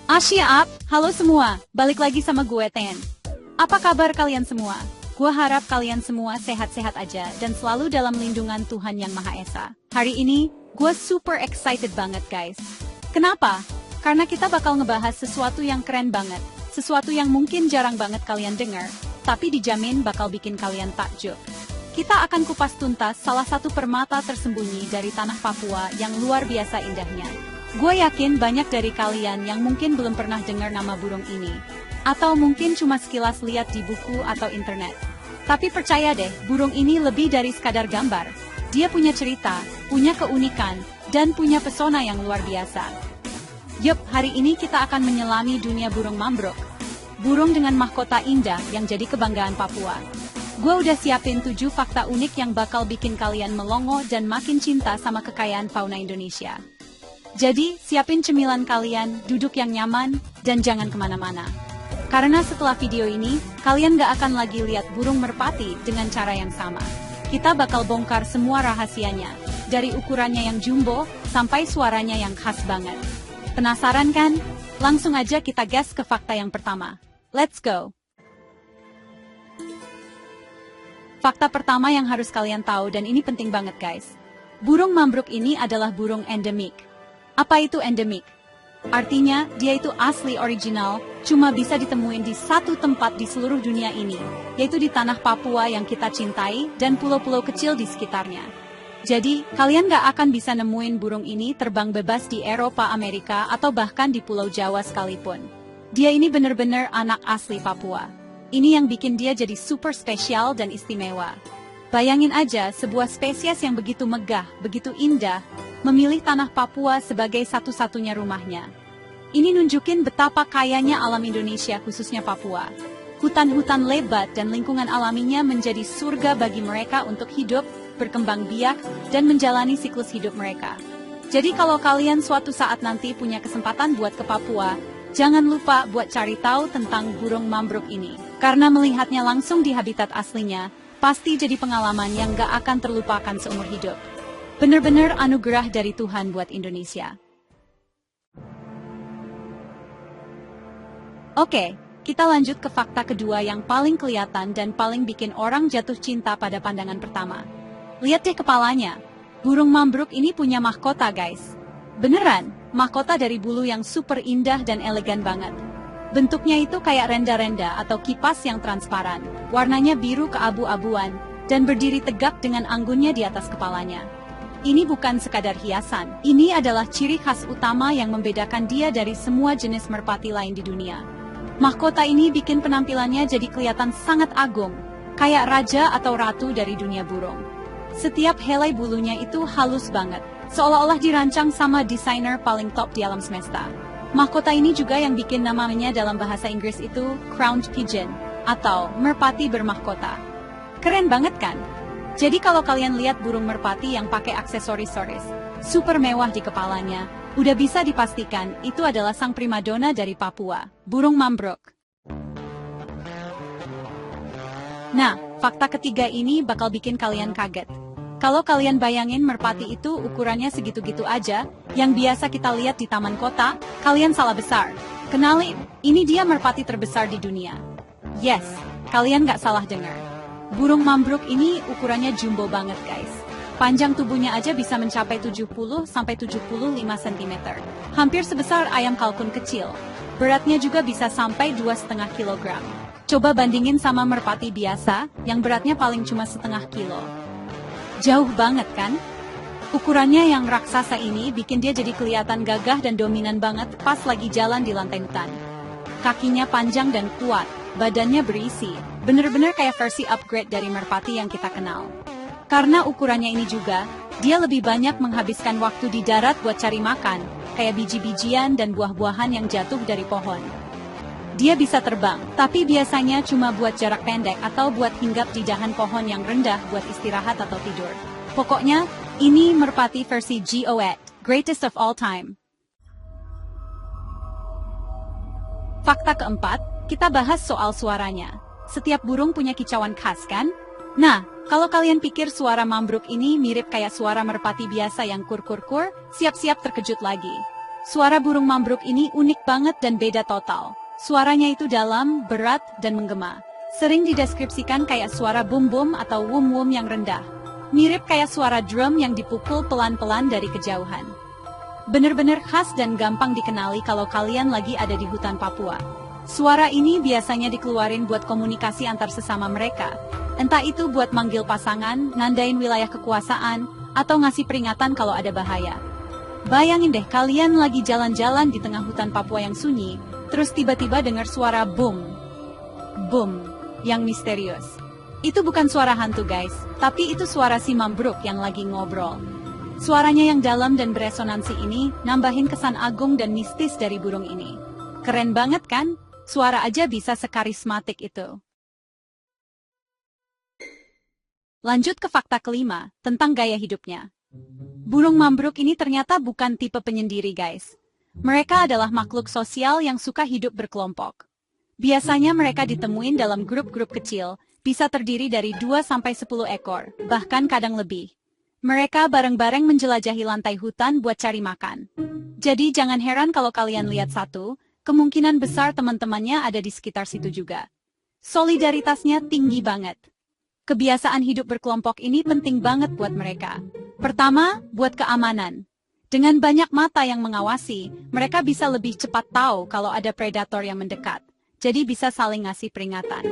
Asia up, halo semua, balik lagi sama gue Ten. Apa kabar kalian semua? Gue harap kalian semua sehat-sehat aja dan selalu dalam lindungan Tuhan Yang Maha Esa. Hari ini, gue super excited banget guys. Kenapa? Karena kita bakal ngebahas sesuatu yang keren banget, sesuatu yang mungkin jarang banget kalian dengar, tapi dijamin bakal bikin kalian takjub. Kita akan kupas tuntas salah satu permata tersembunyi dari tanah Papua yang luar biasa indahnya. Gue yakin banyak dari kalian yang mungkin belum pernah dengar nama burung ini. Atau mungkin cuma sekilas lihat di buku atau internet. Tapi percaya deh, burung ini lebih dari sekadar gambar. Dia punya cerita, punya keunikan, dan punya pesona yang luar biasa. Yup, hari ini kita akan menyelami dunia burung mambruk. Burung dengan mahkota indah yang jadi kebanggaan Papua. Gue udah siapin 7 fakta unik yang bakal bikin kalian melongo dan makin cinta sama kekayaan fauna Indonesia. Jadi, siapin cemilan kalian, duduk yang nyaman, dan jangan kemana-mana. Karena setelah video ini, kalian gak akan lagi lihat burung merpati dengan cara yang sama. Kita bakal bongkar semua rahasianya, dari ukurannya yang jumbo, sampai suaranya yang khas banget. Penasaran kan? Langsung aja kita gas ke fakta yang pertama. Let's go! Fakta pertama yang harus kalian tahu, dan ini penting banget guys. Burung mambruk ini adalah burung endemik. Apa itu endemik? Artinya, dia itu asli original, cuma bisa ditemuin di satu tempat di seluruh dunia ini, yaitu di tanah Papua yang kita cintai dan pulau-pulau kecil di sekitarnya. Jadi, kalian gak akan bisa nemuin burung ini terbang bebas di Eropa, Amerika, atau bahkan di Pulau Jawa sekalipun. Dia ini bener-bener anak asli Papua. Ini yang bikin dia jadi super spesial dan istimewa. Bayangin aja sebuah spesies yang begitu megah, begitu indah, memilih tanah Papua sebagai satu-satunya rumahnya. Ini nunjukin betapa kayanya alam Indonesia khususnya Papua. Hutan-hutan lebat dan lingkungan alaminya menjadi surga bagi mereka untuk hidup, berkembang biak, dan menjalani siklus hidup mereka. Jadi kalau kalian suatu saat nanti punya kesempatan buat ke Papua, jangan lupa buat cari tahu tentang burung mambruk ini. Karena melihatnya langsung di habitat aslinya, pasti jadi pengalaman yang gak akan terlupakan seumur hidup. Bener-bener anugerah dari Tuhan buat Indonesia. Oke, kita lanjut ke fakta kedua yang paling kelihatan dan paling bikin orang jatuh cinta pada pandangan pertama. Lihat deh kepalanya. Burung mambruk ini punya mahkota guys. Beneran, mahkota dari bulu yang super indah dan elegan banget. Bentuknya itu kayak renda-renda atau kipas yang transparan. Warnanya biru keabu-abuan dan berdiri tegak dengan anggunnya di atas kepalanya. Ini bukan sekadar hiasan, ini adalah ciri khas utama yang membedakan dia dari semua jenis merpati lain di dunia. Mahkota ini bikin penampilannya jadi kelihatan sangat agung, kayak raja atau ratu dari dunia burung. Setiap helai bulunya itu halus banget, seolah-olah dirancang sama desainer paling top di alam semesta. Mahkota ini juga yang bikin namanya dalam bahasa Inggris itu crowned pigeon, atau merpati bermahkota. Keren banget kan? Jadi kalau kalian lihat burung merpati yang pakai aksesoris super mewah di kepalanya, udah bisa dipastikan itu adalah sang primadona dari Papua, burung mambruk. Nah, fakta ketiga ini bakal bikin kalian kaget. Kalau kalian bayangin merpati itu ukurannya segitu-gitu aja, yang biasa kita lihat di taman kota, kalian salah besar. Kenalin, ini dia merpati terbesar di dunia. Yes, kalian gak salah dengar. Burung mambruk ini ukurannya jumbo banget guys. Panjang tubuhnya aja bisa mencapai 70-75 cm. Hampir sebesar ayam kalkun kecil. Beratnya juga bisa sampai 2,5 kg. Coba bandingin sama merpati biasa, yang beratnya paling cuma setengah kilo. Jauh banget kan? Ukurannya yang raksasa ini bikin dia jadi kelihatan gagah dan dominan banget pas lagi jalan di lantai hutan. Kakinya panjang dan kuat, badannya berisi, bener-bener kayak versi upgrade dari merpati yang kita kenal. Karena ukurannya ini juga, dia lebih banyak menghabiskan waktu di darat buat cari makan, kayak biji-bijian dan buah-buahan yang jatuh dari pohon. Dia bisa terbang, tapi biasanya cuma buat jarak pendek atau buat hinggap di dahan pohon yang rendah buat istirahat atau tidur. Pokoknya, ini merpati versi GOAT, greatest of all time. Fakta keempat, kita bahas soal suaranya. Setiap burung punya kicauan khas kan? Nah, kalau kalian pikir suara mambruk ini mirip kayak suara merpati biasa yang kur-kur-kur, siap-siap terkejut lagi. Suara burung mambruk ini unik banget dan beda total. Suaranya itu dalam, berat, dan menggema. Sering dideskripsikan kayak suara bum-bum atau wum-wum yang rendah. Mirip kayak suara drum yang dipukul pelan-pelan dari kejauhan. Bener-bener khas dan gampang dikenali kalau kalian lagi ada di hutan Papua. Suara ini biasanya dikeluarin buat komunikasi antar sesama mereka. Entah itu buat manggil pasangan, nandain wilayah kekuasaan, atau ngasih peringatan kalau ada bahaya. Bayangin deh kalian lagi jalan-jalan di tengah hutan Papua yang sunyi, terus tiba-tiba dengar suara boom. Boom, yang misterius. Itu bukan suara hantu guys, tapi itu suara si mambruk yang lagi ngobrol. Suaranya yang dalam dan beresonansi ini nambahin kesan agung dan mistis dari burung ini. Keren banget kan? Suara aja bisa sekarismatik itu. Lanjut ke fakta kelima, tentang gaya hidupnya. Burung mambruk ini ternyata bukan tipe penyendiri guys. Mereka adalah makhluk sosial yang suka hidup berkelompok. Biasanya mereka ditemuin dalam grup-grup kecil, bisa terdiri dari 2-10 ekor, bahkan kadang lebih. Mereka bareng-bareng menjelajahi lantai hutan buat cari makan. Jadi jangan heran kalau kalian lihat satu, kemungkinan besar teman-temannya ada di sekitar situ juga. Solidaritasnya tinggi banget. Kebiasaan hidup berkelompok ini penting banget buat mereka. Pertama, buat keamanan. Dengan banyak mata yang mengawasi, mereka bisa lebih cepat tahu kalau ada predator yang mendekat. Jadi bisa saling ngasih peringatan.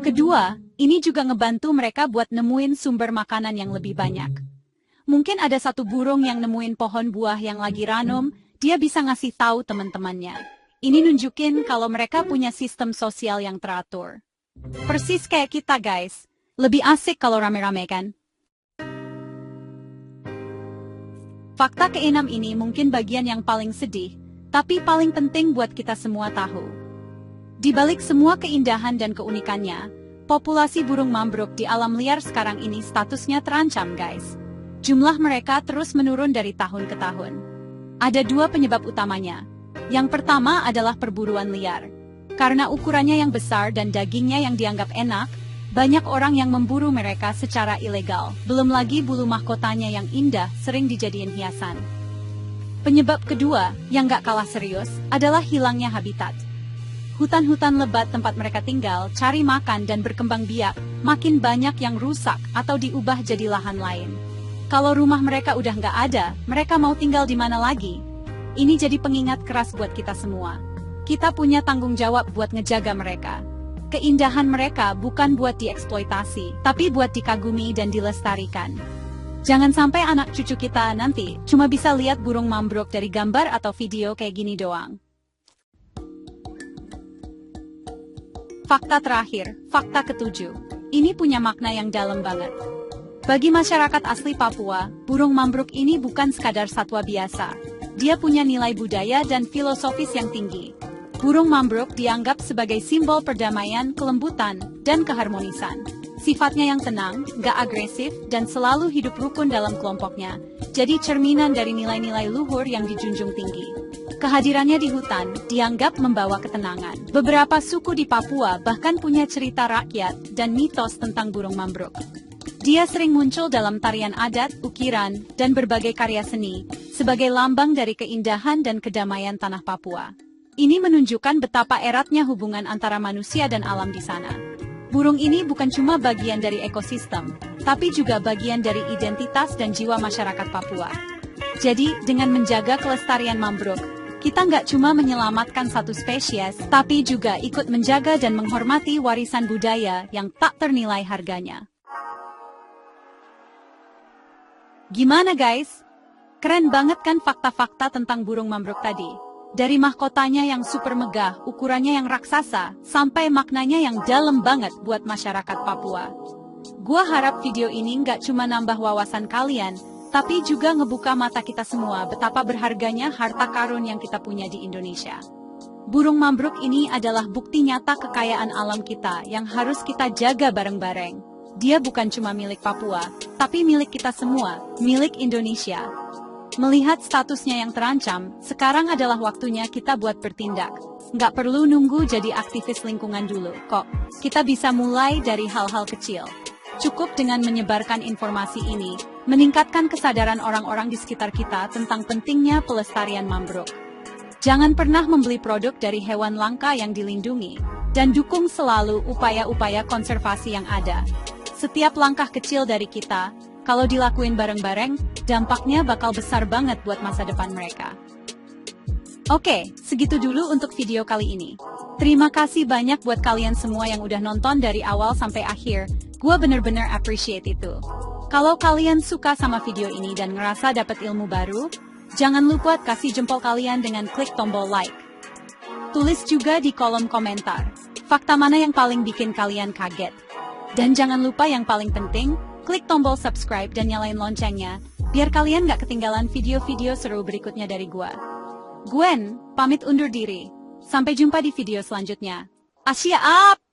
Kedua, ini juga ngebantu mereka buat nemuin sumber makanan yang lebih banyak. Mungkin ada satu burung yang nemuin pohon buah yang lagi ranum, dia bisa ngasih tahu teman-temannya. Ini nunjukin kalau mereka punya sistem sosial yang teratur. Persis kayak kita guys. Lebih asik kalau rame-rame kan? Fakta keenam ini mungkin bagian yang paling sedih, tapi paling penting buat kita semua tahu. Di balik semua keindahan dan keunikannya, populasi burung mambruk di alam liar sekarang ini statusnya terancam guys. Jumlah mereka terus menurun dari tahun ke tahun. Ada dua penyebab utamanya. Yang pertama adalah perburuan liar. Karena ukurannya yang besar dan dagingnya yang dianggap enak, banyak orang yang memburu mereka secara ilegal. Belum lagi bulu mahkotanya yang indah sering dijadiin hiasan. Penyebab kedua, yang gak kalah serius, adalah hilangnya habitat. Hutan-hutan lebat tempat mereka tinggal, cari makan dan berkembang biak, makin banyak yang rusak atau diubah jadi lahan lain. Kalau rumah mereka udah gak ada, mereka mau tinggal di mana lagi? Ini jadi pengingat keras buat kita semua. Kita punya tanggung jawab buat ngejaga mereka. Keindahan mereka bukan buat dieksploitasi, tapi buat dikagumi dan dilestarikan. Jangan sampai anak cucu kita nanti cuma bisa lihat burung mambruk dari gambar atau video kayak gini doang. Fakta terakhir, fakta ketujuh. Ini punya makna yang dalam banget. Bagi masyarakat asli Papua, burung mambruk ini bukan sekadar satwa biasa. Dia punya nilai budaya dan filosofis yang tinggi. Burung mambruk dianggap sebagai simbol perdamaian, kelembutan, dan keharmonisan. Sifatnya yang tenang, gak agresif, dan selalu hidup rukun dalam kelompoknya, jadi cerminan dari nilai-nilai luhur yang dijunjung tinggi. Kehadirannya di hutan dianggap membawa ketenangan. Beberapa suku di Papua bahkan punya cerita rakyat dan mitos tentang burung mambruk. Dia sering muncul dalam tarian adat, ukiran, dan berbagai karya seni, sebagai lambang dari keindahan dan kedamaian tanah Papua. Ini menunjukkan betapa eratnya hubungan antara manusia dan alam di sana. Burung ini bukan cuma bagian dari ekosistem, tapi juga bagian dari identitas dan jiwa masyarakat Papua. Jadi, dengan menjaga kelestarian mambruk, kita nggak cuma menyelamatkan satu spesies, tapi juga ikut menjaga dan menghormati warisan budaya yang tak ternilai harganya. Gimana guys? Keren banget kan fakta-fakta tentang burung mambruk tadi? Dari mahkotanya yang super megah, ukurannya yang raksasa, sampai maknanya yang dalam banget buat masyarakat Papua. Gua harap video ini nggak cuma nambah wawasan kalian, tapi juga ngebuka mata kita semua betapa berharganya harta karun yang kita punya di Indonesia. Burung mambruk ini adalah bukti nyata kekayaan alam kita yang harus kita jaga bareng-bareng. Dia bukan cuma milik Papua, tapi milik kita semua, milik Indonesia. Melihat statusnya yang terancam, sekarang adalah waktunya kita buat bertindak. Nggak perlu nunggu jadi aktivis lingkungan dulu, kok. Kita bisa mulai dari hal-hal kecil. Cukup dengan menyebarkan informasi ini, meningkatkan kesadaran orang-orang di sekitar kita tentang pentingnya pelestarian mambruk. Jangan pernah membeli produk dari hewan langka yang dilindungi, dan dukung selalu upaya-upaya konservasi yang ada. Setiap langkah kecil dari kita, kalau dilakuin bareng-bareng, dampaknya bakal besar banget buat masa depan mereka. Oke, segitu dulu untuk video kali ini. Terima kasih banyak buat kalian semua yang udah nonton dari awal sampai akhir. Gua bener-bener appreciate itu. Kalau kalian suka sama video ini dan ngerasa dapat ilmu baru, jangan lupa kasih jempol kalian dengan klik tombol like. Tulis juga di kolom komentar, fakta mana yang paling bikin kalian kaget. Dan jangan lupa yang paling penting, klik tombol subscribe dan nyalain loncengnya, biar kalian gak ketinggalan video-video seru berikutnya dari gua. Gwen, pamit undur diri. Sampai jumpa di video selanjutnya. Asia up!